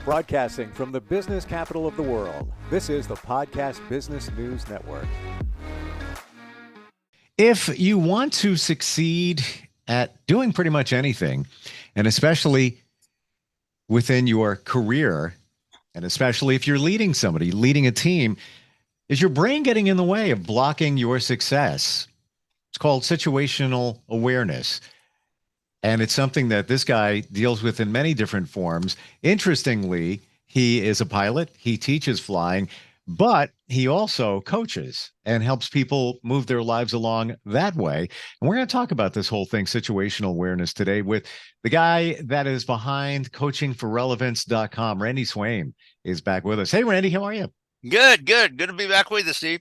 Broadcasting from the business capital of the world, this is the Podcast Business News Network. If you want to succeed at doing pretty much anything, and especially within your career, and especially if you're leading somebody, leading a team, is your brain getting in the way of blocking your success? It's called situational awareness. And it's something that this guy deals with in many different forms. Interestingly, he is a pilot. He teaches flying, but he also coaches and helps people move their lives along that way. And we're going to talk about this whole thing, situational awareness, today with the guy that is behind coachingforrelevance.com. Randy Swaim is back with us. Hey, Randy, how are you? Good to be back with you, Steve.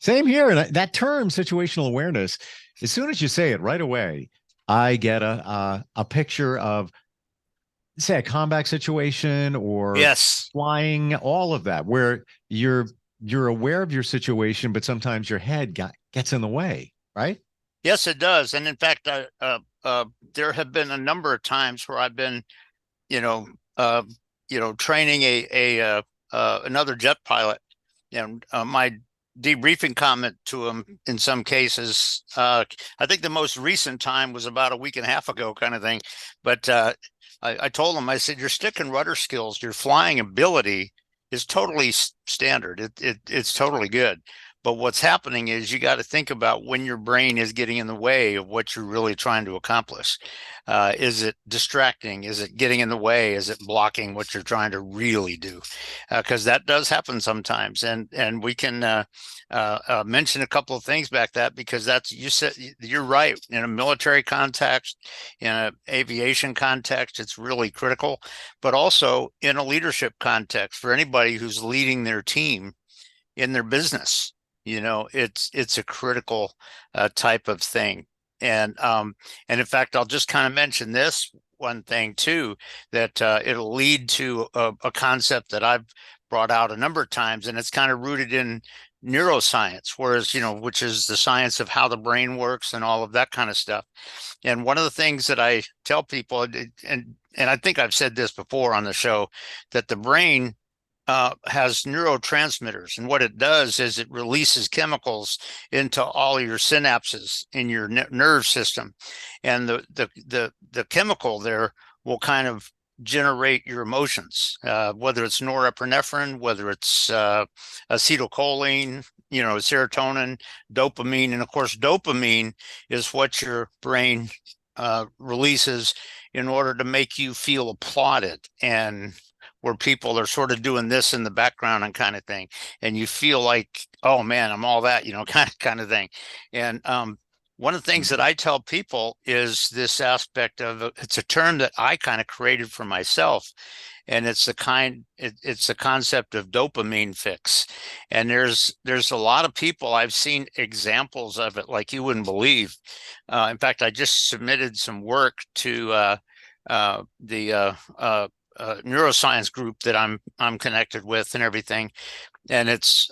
Same here. And that term, situational awareness, as soon as you say it right away, I get a picture of, say, a combat situation or flying, all of that, where you're aware of your situation, but sometimes your head gets in the way, right? Yes, it does. And in fact, there have been a number of times where I've been, training another jet pilot, and my debriefing comment to him in some cases, I think the most recent time was about a week and a half ago, kind of thing. But I told him, I said, your stick and rudder skills, your flying ability is totally standard. It's totally good. But what's happening is you got to think about when your brain is getting in the way of what you're really trying to accomplish. Is it distracting? Is it getting in the way? Is it blocking what you're trying to really do? Because that does happen sometimes. And we can mention a couple of things back that, because you said you're right. In a military context, in an aviation context, it's really critical. But also in a leadership context, for anybody who's leading their team in their business, it's a critical type of thing. And in fact, I'll just kind of mention this one thing too, that it'll lead to a concept that I've brought out a number of times, and it's kind of rooted in neuroscience, which is the science of how the brain works and all of that kind of stuff. And one of the things that I tell people, and I think I've said this before on the show, that the brain has neurotransmitters, and what it does is it releases chemicals into all your synapses in your nerve system, and the chemical there will kind of generate your emotions, whether it's norepinephrine, whether it's acetylcholine, serotonin, dopamine. And of course, dopamine is what your brain releases in order to make you feel applauded, and where people are sort of doing this in the background and kind of thing, and you feel like, oh man, I'm all that, kind of thing. And one of the things that I tell people is this aspect of it's a term that I kind of created for myself, and it's the concept of dopamine fix. And there's a lot of people, I've seen examples of it like you wouldn't believe. In fact, I just submitted some work to the neuroscience group that I'm connected with and everything. And it's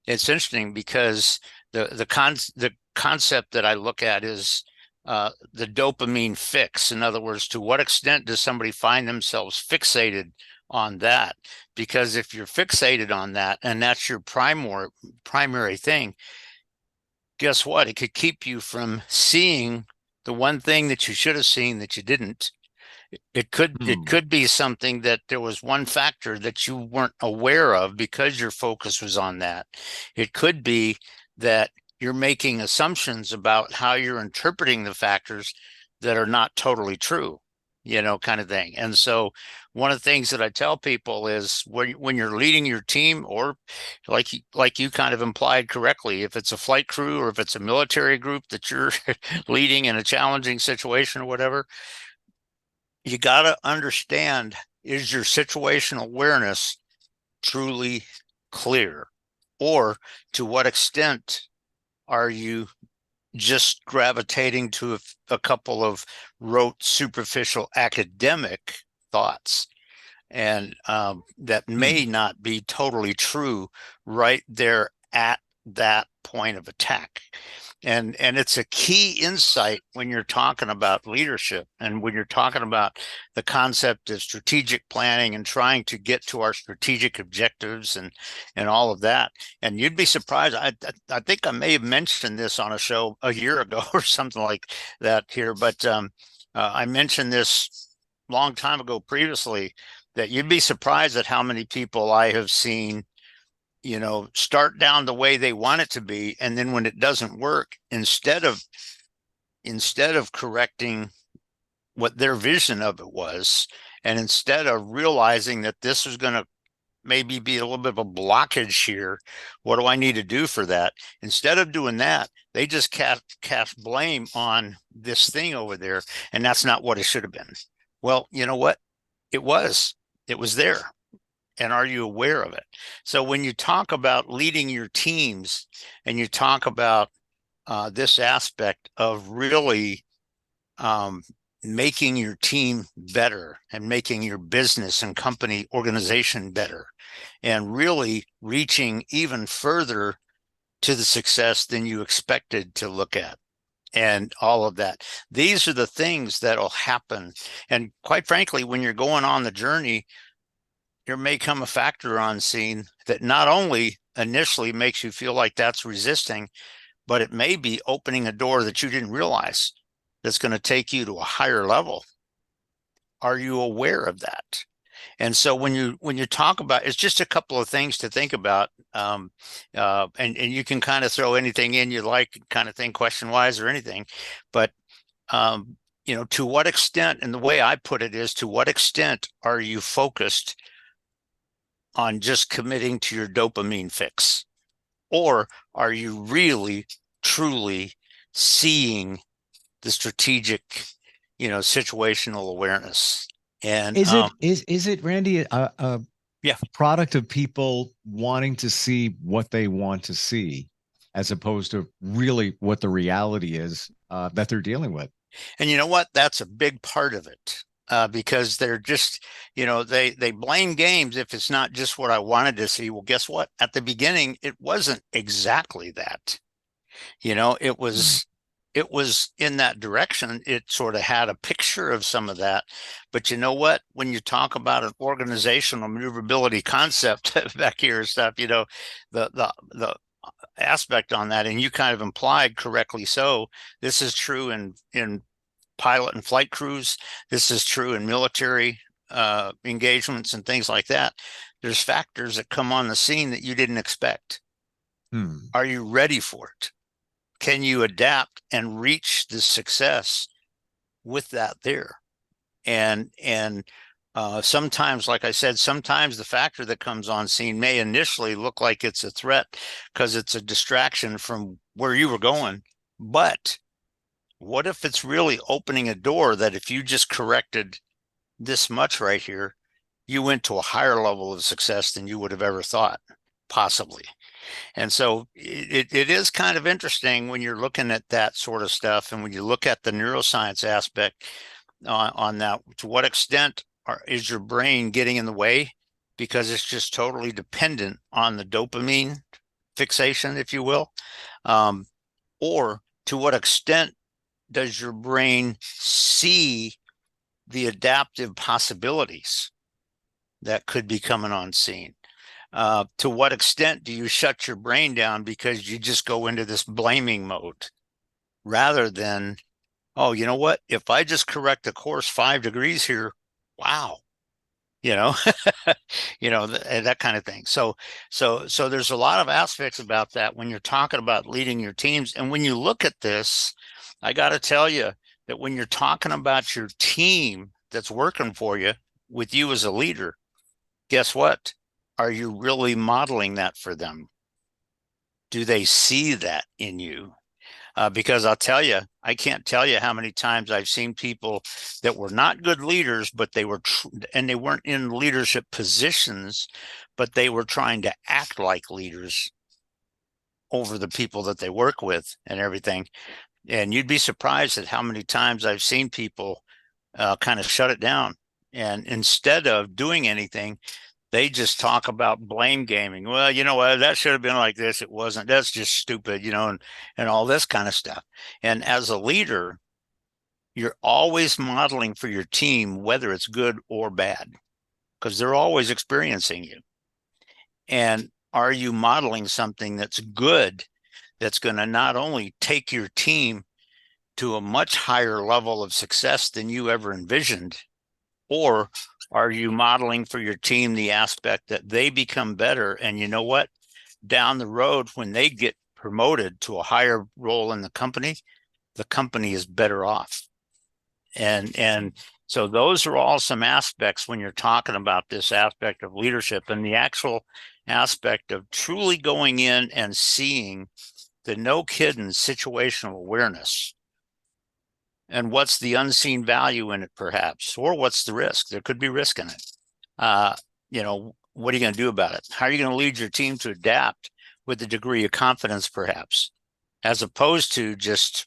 interesting because the concept that I look at is the dopamine fix. In other words, to what extent does somebody find themselves fixated on that? Because if you're fixated on that and that's your primary thing, guess what? It could keep you from seeing the one thing that you should have seen that you didn't. It could be something that there was one factor that you weren't aware of because your focus was on that. It could be that you're making assumptions about how you're interpreting the factors that are not totally true, kind of thing. And so one of the things that I tell people is when you're leading your team, or like you kind of implied correctly, if it's a flight crew or if it's a military group that you're leading in a challenging situation or whatever, you got to understand, is your situational awareness truly clear? Or to what extent are you just gravitating to a couple of rote, superficial academic thoughts? And that may not be totally true right there at that point of attack. And it's a key insight when you're talking about leadership and when you're talking about the concept of strategic planning and trying to get to our strategic objectives and all of that. And you'd be surprised. I think I may have mentioned this on a show a year ago or something like that here, but I mentioned this long time ago previously, that you'd be surprised at how many people I have seen, start down the way they want it to be, and then when it doesn't work, instead of correcting what their vision of it was, and instead of realizing that this is going to maybe be a little bit of a blockage here, what do I need to do for that? Instead of doing that, they just cast blame on this thing over there, and that's not what it should have been. Well, you know what? It was there. And are you aware of it? So when you talk about leading your teams and you talk about this aspect of really making your team better and making your business and company organization better and really reaching even further to the success than you expected to look at and all of that. These are the things that'll happen. And quite frankly, when you're going on the journey, there may come a factor on scene that not only initially makes you feel like that's resisting, but it may be opening a door that you didn't realize that's going to take you to a higher level. Are you aware of that? And so when you talk about, it's just a couple of things to think about, and you can kind of throw anything in you like, kind of thing, question wise or anything, but to what extent, and the way I put it is, to what extent are you focused on just committing to your dopamine fix? Or are you really, truly seeing the strategic, situational awareness? And Is it Randy, a yeah, product of people wanting to see what they want to see, as opposed to really what the reality is that they're dealing with? And you know what? That's a big part of it. Because they're just, they blame games if it's not just what I wanted to see. Well, guess what? At the beginning, it wasn't exactly that. It was in that direction. It sort of had a picture of some of that. But you know what? When you talk about an organizational maneuverability concept back here and stuff, the aspect on that, and you kind of implied correctly so, this is true in pilot and flight crews. This is true in military engagements and things like that. There's factors that come on the scene that you didn't expect. Are you ready for it? Can you adapt and reach the success with that there? And sometimes, like I said, sometimes the factor that comes on scene may initially look like it's a threat because it's a distraction from where you were going. But what if it's really opening a door that if you just corrected this much right here, you went to a higher level of success than you would have ever thought, possibly? And so it is kind of interesting when you're looking at that sort of stuff. And when you look at the neuroscience aspect on that, to what extent is your brain getting in the way because it's just totally dependent on the dopamine fixation, if you will? Or to what extent does your brain see the adaptive possibilities that could be coming on scene? To what extent do you shut your brain down because you just go into this blaming mode rather than, oh, you know what? If I just correct the course 5 degrees here, wow, that kind of thing. So there's a lot of aspects about that when you're talking about leading your teams. And when you look at this, I got to tell you that when you're talking about your team that's working for you, with you as a leader, guess what? Are you really modeling that for them? Do they see that in you? Because I'll tell you, I can't tell you how many times I've seen people that were not good leaders, but they were, and they weren't in leadership positions, but they were trying to act like leaders over the people that they work with and everything. And you'd be surprised at how many times I've seen people kind of shut it down. And instead of doing anything, they just talk about blame gaming. Well, you know what, that should have been like this. It wasn't. That's just stupid, and all this kind of stuff. And as a leader, you're always modeling for your team, whether it's good or bad, because they're always experiencing you. And are you modeling something that's good, that's going to not only take your team to a much higher level of success than you ever envisioned, or are you modeling for your team the aspect that they become better? And you know what? Down the road, when they get promoted to a higher role in the company is better off. And so those are all some aspects when you're talking about this aspect of leadership, and the actual aspect of truly going in and seeing the no kidding situational awareness. And what's the unseen value in it, perhaps, or what's the risk? There could be risk in it. What are you going to do about it? How are you going to lead your team to adapt with a degree of confidence, perhaps, as opposed to just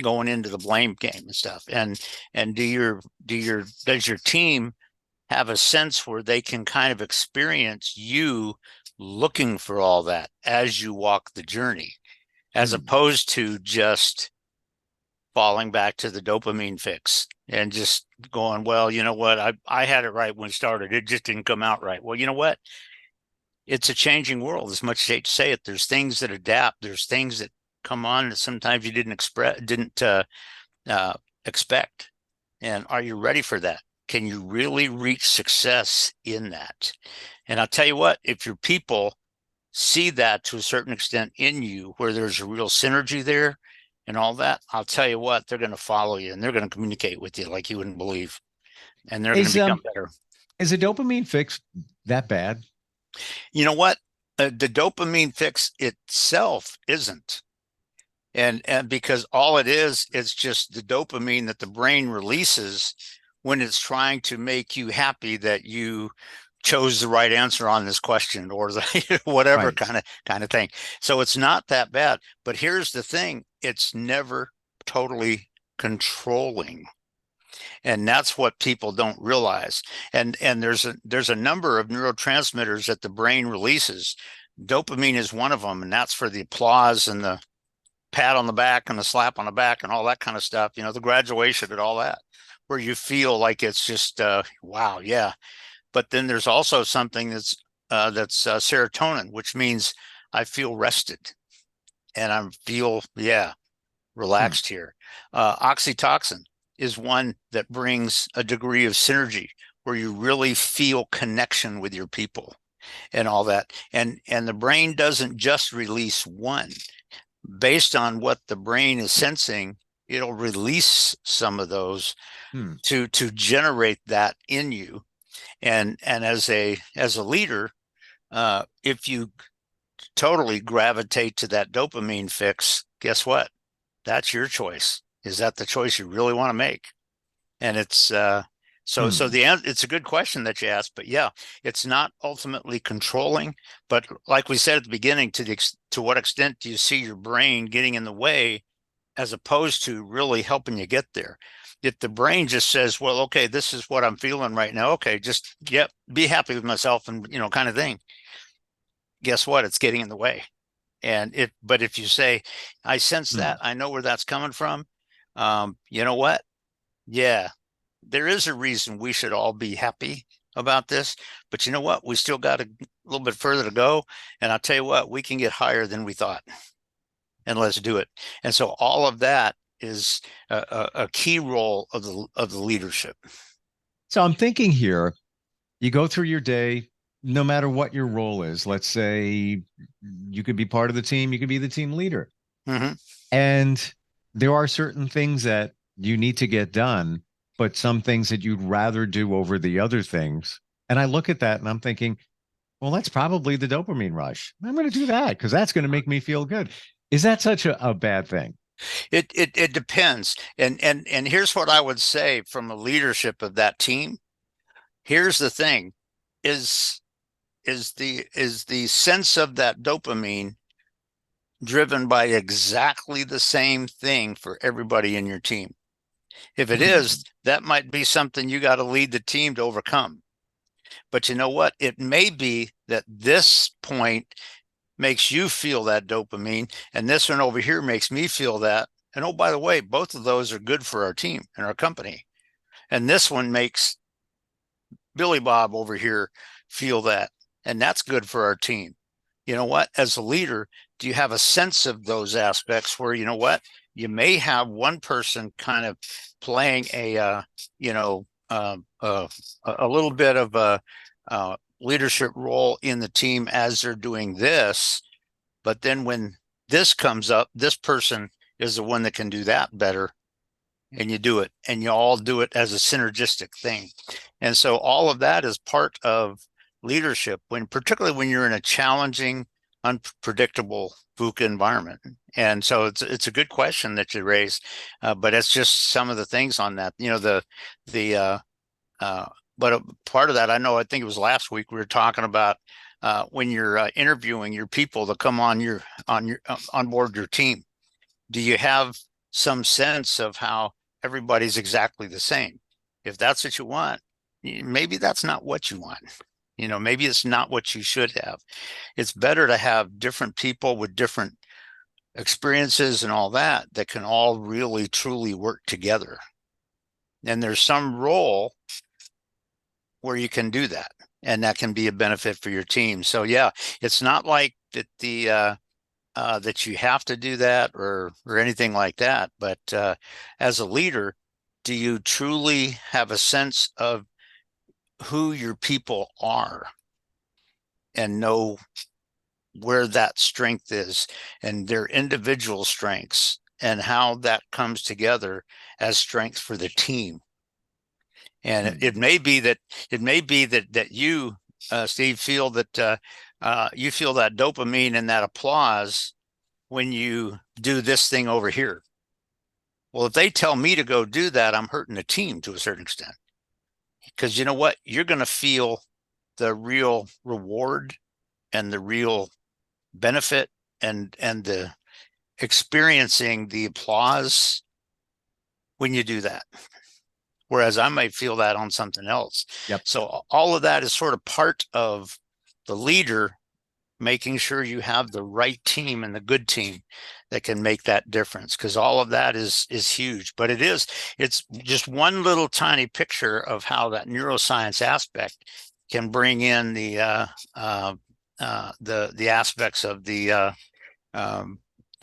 going into the blame game and stuff? And does your team have a sense where they can kind of experience you looking for all that as you walk the journey, as opposed to just falling back to the dopamine fix and just going, well, you know what, I had it right when it started. It just didn't come out right. Well, you know what? It's a changing world, as much as I hate to say it. There's things that adapt. There's things that come on that sometimes you didn't expect. And are you ready for that? Can you really reach success in that? And I'll tell you what, if your people see that to a certain extent in you, where there's a real synergy there and all that, I'll tell you what, they're going to follow you and they're going to communicate with you like you wouldn't believe. And they're going to become better. Is a dopamine fix that bad? You know what? The dopamine fix itself isn't. And because all it is just the dopamine that the brain releases when it's trying to make you happy that you chose the right answer on this question, or the whatever Right. kind of thing. So it's not that bad. But here's the thing: it's never totally controlling. And that's what people don't realize. And there's a number of neurotransmitters that the brain releases. Dopamine is one of them, and that's for the applause and the pat on the back and the slap on the back and all that kind of stuff, the graduation and all that, where you feel like it's just wow, yeah. But then there's also something that's serotonin, which means I feel rested and I feel relaxed here. Oxytocin is one that brings a degree of synergy where you really feel connection with your people and all that. And the brain doesn't just release one. Based on what the brain is sensing, it'll release some of those to generate that in you. And as a leader, if you totally gravitate to that dopamine fix, guess what? That's your choice. Is that the choice you really want to make? And it's it's a good question that you asked, but yeah, it's not ultimately controlling. But like we said at the beginning, to what extent do you see your brain getting in the way, as opposed to really helping you get there? If the brain just says, well, okay, this is what I'm feeling right now. Okay, just be happy with myself and kind of thing. Guess what? It's getting in the way. But if you say, I sense that, I know where that's coming from. You know what? Yeah, there is a reason we should all be happy about this, but you know what? We still got a little bit further to go. And I'll tell you what, we can get higher than we thought, and let's do it. And so all of that is a key role of the leadership. So I'm thinking here, you go through your day, no matter what your role is. Let's say you could be part of the team, you could be the team leader. And there are certain things that you need to get done, but some things that you'd rather do over the other things. And I look at that and I'm thinking, well, that's probably the dopamine rush. I'm going to do that because that's going to make me feel good. Is that such a bad thing? It depends. And here's what I would say from the leadership of that team. Here's the thing: is the sense of that dopamine driven by exactly the same thing for everybody in your team? If it is, that might be something you got to lead the team to overcome. But you know what? It may be that this point makes you feel that dopamine, and this one over here makes me feel that. And oh, by the way, both of those are good for our team and our company. And this one makes Billy Bob over here feel that. And that's good for our team. You know what? As a leader, do you have a sense of those aspects where, you know what? You may have one person kind of playing a little bit of a leadership role in the team as they're doing this. But then when this comes up, this person is the one that can do that better. And you do it, and you all do it as a synergistic thing. And so all of that is part of leadership, particularly when you're in a challenging, unpredictable VUCA environment. And so it's a good question that you raise, but it's just some of the things on that. But part of that, I think it was last week we were talking about when you're interviewing your people to come on board your team. Do you have some sense of how everybody's exactly the same? If that's what you want, maybe that's not what you want. Maybe it's not what you should have. It's better to have different people with different experiences and all that can all really truly work together. And there's some role where you can do that, and that can be a benefit for your team. So yeah, it's not like that that you have to do that or anything like that. But as a leader, do you truly have a sense of who your people are and know where that strength is and their individual strengths and how that comes together as strength for the team? And it may be that you, Steve, feel that you feel that dopamine and that applause when you do this thing over here. Well, if they tell me to go do that, I'm hurting the team to a certain extent. Because you know what? You're going to feel the real reward and the real benefit and the experiencing the applause when you do that. Whereas I might feel that on something else. Yep. So all of that is sort of part of the leader making sure you have the right team and the good team that can make that difference, because all of that is huge. But it's just one little tiny picture of how that neuroscience aspect can bring in the aspects of the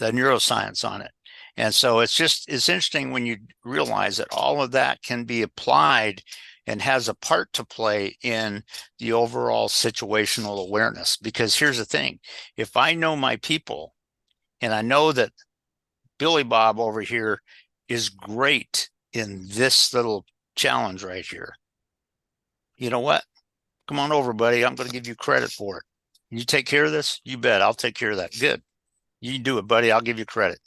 neuroscience on it. And so it's interesting when you realize that all of that can be applied and has a part to play in the overall situational awareness. Because here's the thing, if I know my people and I know that Billy Bob over here is great in this little challenge right here, you know what? Come on over, buddy. I'm going to give you credit for it. You take care of this? You bet. I'll take care of that. Good. You do it, buddy. I'll give you credit.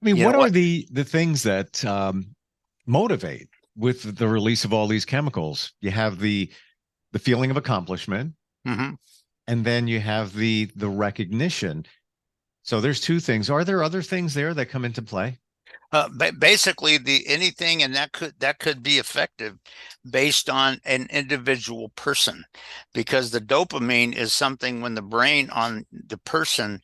I mean, what are the things that motivate with the release of all these chemicals? You have the feeling of accomplishment, mm-hmm. and then you have the recognition. So there's two things. Are there other things there that come into play? Basically, anything, and that could be effective based on an individual person, because the dopamine is something when the brain on the person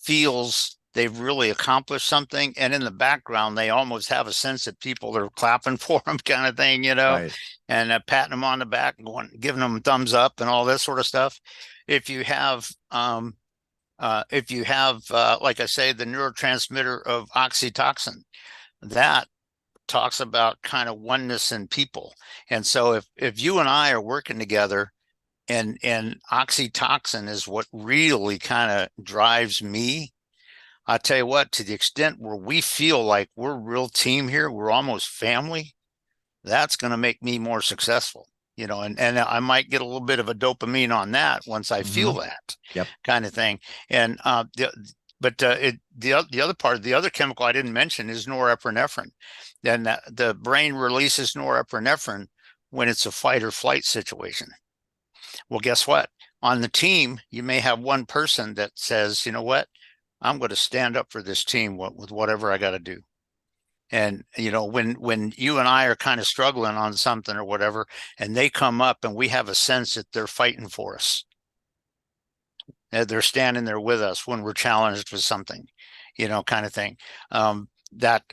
feels they've really accomplished something, and in the background they almost have a sense that people are clapping for them, kind of thing, Right. and patting them on the back, giving them a thumbs up, and all this sort of stuff. If you have like I say, the neurotransmitter of oxytocin, that talks about kind of oneness in people. And so if you and I are working together, and oxytocin is what really kind of drives me, I tell you what, to the extent where we feel like we're a real team here, we're almost family, that's going to make me more successful, and I might get a little bit of a dopamine on that once I feel that. Yep. Kind of thing. And the other part, the other chemical I didn't mention is norepinephrine. Then the brain releases norepinephrine when it's a fight or flight situation. Well, guess what? On the team, you may have one person that says, you know what? I'm going to stand up for this team with whatever I got to do. And, when you and I are kind of struggling on something or whatever, and they come up and we have a sense that they're fighting for us, they're standing there with us when we're challenged with something, kind of thing. That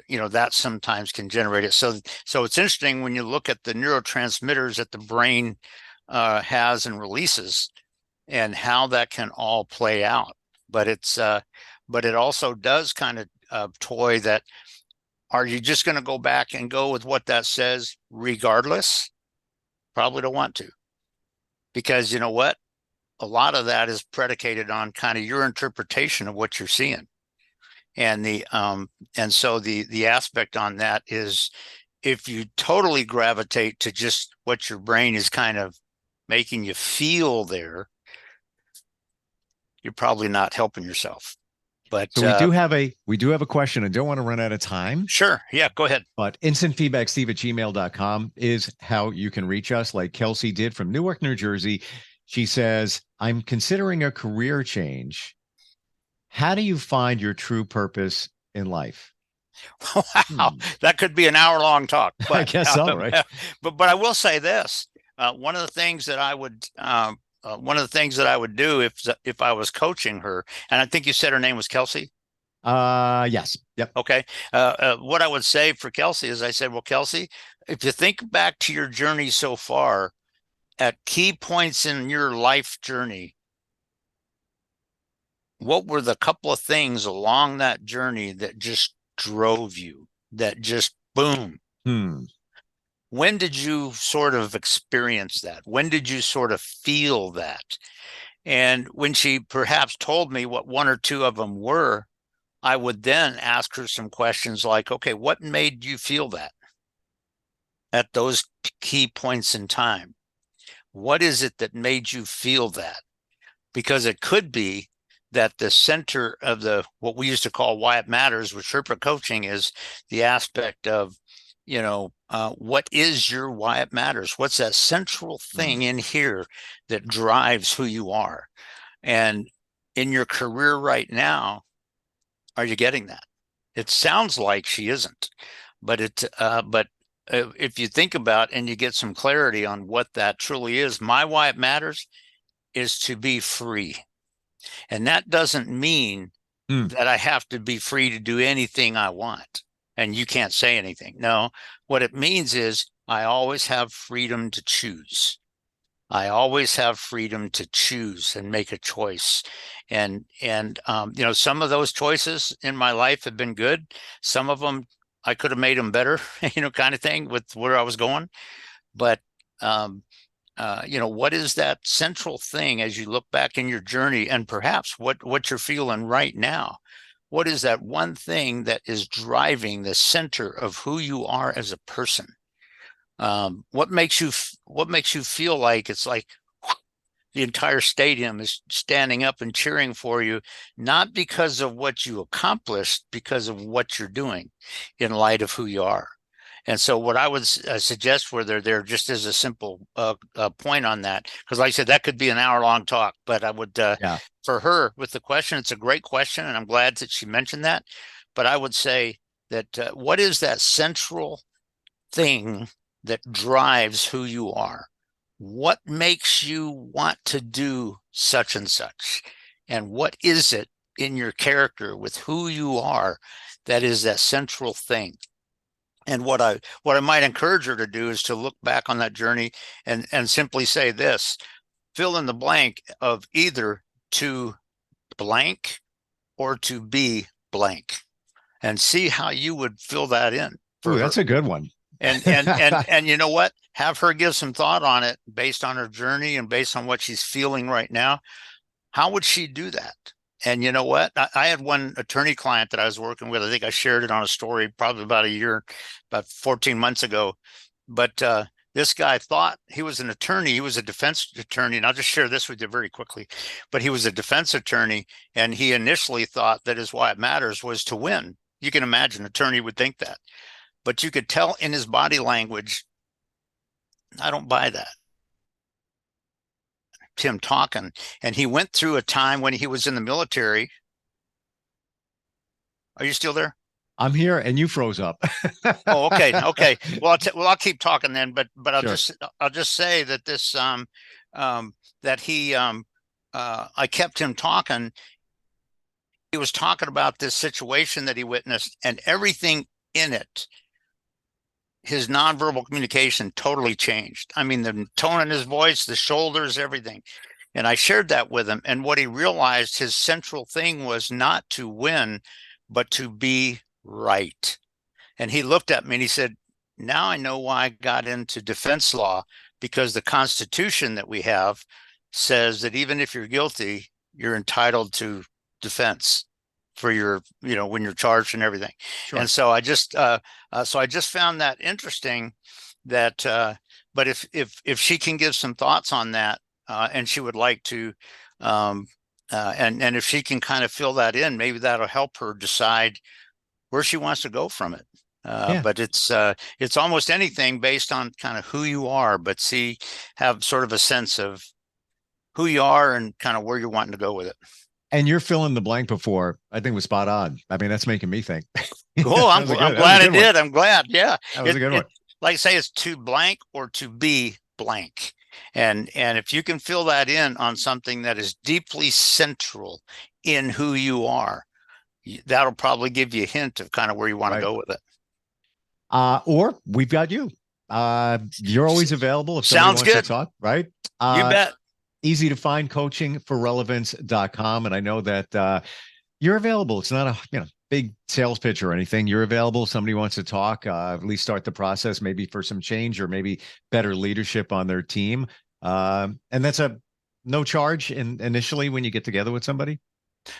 sometimes can generate it. So it's interesting when you look at the neurotransmitters that the brain has and releases, and how that can all play out. But it also does kind of toy that. Are you just going to go back and go with what that says regardless? Probably don't want to, because you know what? A lot of that is predicated on kind of your interpretation of what you're seeing. And so the aspect on that is, if you totally gravitate to just what your brain is kind of making you feel there, you're probably not helping yourself. But So we do have a question. I don't want to run out of time. Sure. Yeah, go ahead. But instantfeedbacksteve@gmail.com is how you can reach us, like Kelsey did from Newark, New Jersey. She says, I'm considering a career change. How do you find your true purpose in life? Wow, that could be an hour-long talk. But, I guess so, right? But I will say this: one of the things that I would do if I was coaching her, and I think you said her name was Kelsey. Yes. Yep. Okay. What I would say for Kelsey is, I said, well, Kelsey, if you think back to your journey so far, at key points in your life journey, what were the couple of things along that journey that just drove you, that just boom? When did you sort of experience that? When did you sort of feel that? And when she perhaps told me what one or two of them were, I would then ask her some questions like, okay, what made you feel that at those key points in time? What is it that made you feel that? Because it could be that the center of what we used to call why it matters with Sherpa coaching is the aspect of, what is your why it matters? What's that central thing in here that drives who you are? And in your career right now, are you getting that? It sounds like she isn't, but if you think about and you get some clarity on what that truly is, my why it matters is to be free. And that doesn't mean that I have to be free to do anything I want and you can't say anything. No, what it means is I always have freedom to choose. I always have freedom to choose and make a choice. And some of those choices in my life have been good. Some of them I could have made them better, kind of thing with where I was going. But what is that central thing as you look back in your journey, and perhaps what you're feeling right now? What is that one thing that is driving the center of who you are as a person? What makes you feel like it's like the entire stadium is standing up and cheering for you, not because of what you accomplished, because of what you're doing in light of who you are? And so what I would suggest for there just as a simple point on that, because like I said, that could be an hour-long talk, but I would, for her with the question, it's a great question, and I'm glad that she mentioned that. But I would say that what is that central thing that drives who you are? What makes you want to do such and such? And what is it in your character with who you are that is that central thing? And what I might encourage her to do is to look back on that journey and simply say this: fill in the blank of either to blank or to be blank, and see how you would fill that in. Ooh, that's a good one. And you know what? Have her give some thought on it based on her journey and based on what she's feeling right now. How would she do that? And you know what? I had one attorney client that I was working with. I think I shared it on a story probably about 14 months ago. But this guy thought he was an attorney. He was a defense attorney. And I'll just share this with you very quickly. But he was a defense attorney. And he initially thought that his why it matters was to win. You can imagine an attorney would think that. But you could tell in his body language, I don't buy that. Him talking, and he went through a time when he was in the military. Are you still there? I'm here, and you froze up. Oh, okay, okay. Well, I'll keep talking then. But Sure. I'll just say that this that he I kept him talking. He was talking about this situation that he witnessed, and everything in it, his nonverbal communication totally changed. I mean, the tone in his voice, the shoulders, everything. And I shared that with him. And what he realized, his central thing was not to win, but to be right. And he looked at me and he said, now I know why I got into defense law, because the Constitution that we have says that even if you're guilty, you're entitled to defense for your, when you're charged and everything. Sure. And so I just found that interesting, that but if she can give some thoughts on that, and she would like to, and if she can kind of fill that in, maybe that'll help her decide where she wants to go from it. But it's almost anything based on kind of who you are, but have sort of a sense of who you are and kind of where you're wanting to go with it. And you're filling the blank before, I think, was spot on. I mean, that's making me think. Cool. I'm glad it did. I'm glad. Yeah. That was a good one. Like I say, it's to blank or to be blank. And if you can fill that in on something that is deeply central in who you are, that'll probably give you a hint of kind of where you want to go with it. Or we've got you. You're always available if somebody wants to talk, right? You bet. Easy to find, coaching for relevance.com. And I know that you're available. It's not a big sales pitch or anything. You're available. Somebody wants to talk, at least start the process, maybe for some change or maybe better leadership on their team. And that's a no charge initially when you get together with somebody.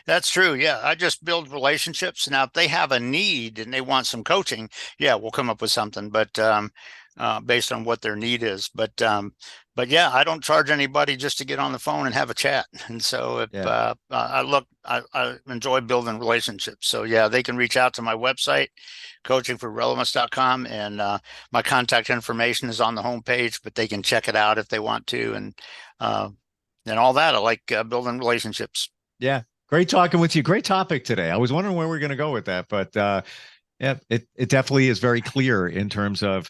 That's true. Yeah. I just build relationships. Now, if they have a need and they want some coaching, yeah, we'll come up with something, but based on what their need is. But yeah, I don't charge anybody just to get on the phone and have a chat. And so I enjoy building relationships. So yeah, they can reach out to my website, coachingforrelevance.com, and my contact information is on the homepage, but they can check it out if they want to. And all that. I like building relationships. Yeah. Great talking with you. Great topic today. I was wondering where we're going to go with that, but it definitely is very clear in terms of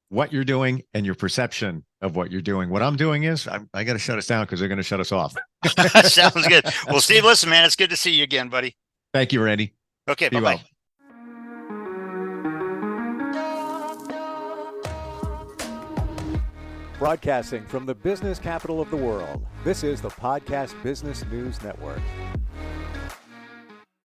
what you're doing and your perception of what you're doing. What I'm doing is I got to shut us down because they're going to shut us off. Sounds good. Well, Steve, listen, man, it's good to see you again, buddy. Thank you, Randy. Okay. Bye-bye. Broadcasting from the business capital of the world, this is the Podcast Business News Network.